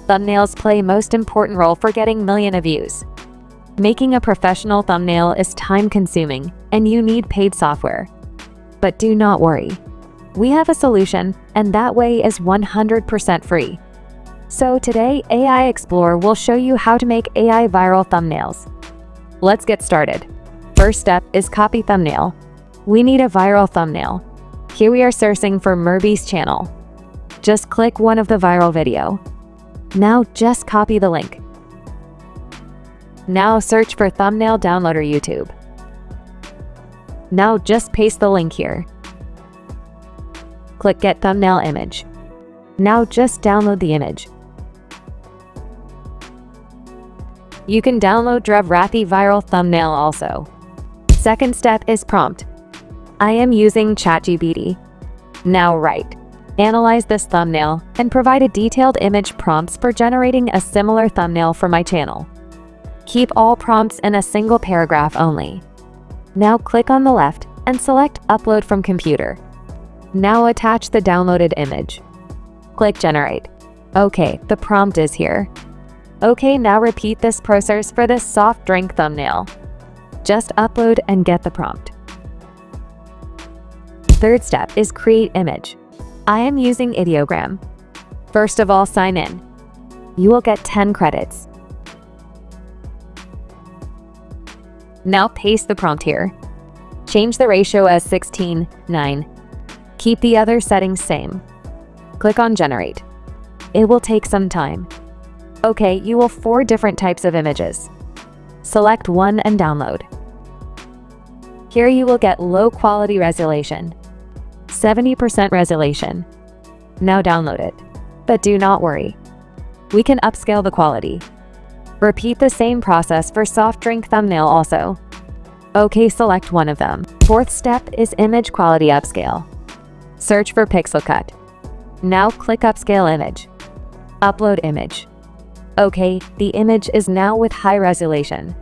thumbnails play most important role for getting millions of views. Making a professional thumbnail is time-consuming, and you need paid software. But do not worry. We have a solution, and that way is 100% free. So today, AIExplore will show you how to make AI viral thumbnails. Let's get started. First step is copy thumbnail. We need a viral thumbnail. Here we are searching for Murby's channel. Just click one of the viral video. Now just copy the link. Now search for thumbnail downloader YouTube. Now just paste the link here. Click get thumbnail image. Now just download the image. You can download Rathi viral thumbnail also. Second step is prompt. I am using ChatGPT. Now write. Analyze this thumbnail and provide a detailed image prompts for generating a similar thumbnail for my channel. Keep all prompts in a single paragraph only. Now click on the left and select Upload from Computer. Now attach the downloaded image. Click Generate. Okay, the prompt is here. Okay, now repeat this process for this soft drink thumbnail. Just upload and get the prompt. Third step is create image. I am using Ideogram. First of all, sign in. You will get 10 credits. Now paste the prompt here. Change the ratio as 16:9. Keep the other settings same. Click on Generate. It will take some time. Okay, you will 4 different types of images. Select one and download. Here you will get low quality resolution. 70% resolution. Now download it. But do not worry. We can upscale the quality. Repeat the same process for soft drink thumbnail also. Okay, select one of them. Fourth step is image quality upscale. Search for Pixelcut. Now click upscale image. Upload image. Okay, the image is now with high resolution.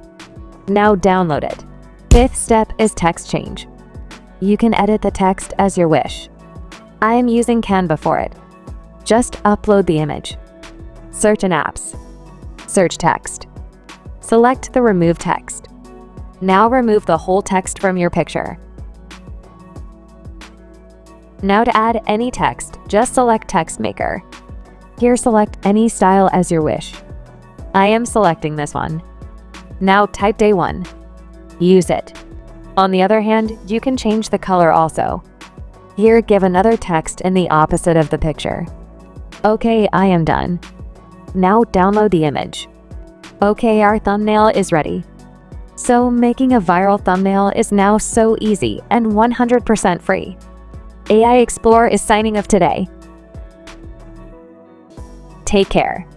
Now download it. Fifth step is text change. You can edit the text as your wish. I am using Canva for it. Just upload the image. Search in apps. Search text. Select the remove text. Now remove the whole text from your picture. Now to add any text, just select Text Maker. Here select any style as your wish. I am selecting this one. Now type day 1. Use it. On the other hand, you can change the color also. Here give another text in the opposite of the picture. Okay, I am done. Now download the image. Okay, our thumbnail is ready. So making a viral thumbnail is now so easy and 100% free. AIExplore is signing off today. Take care.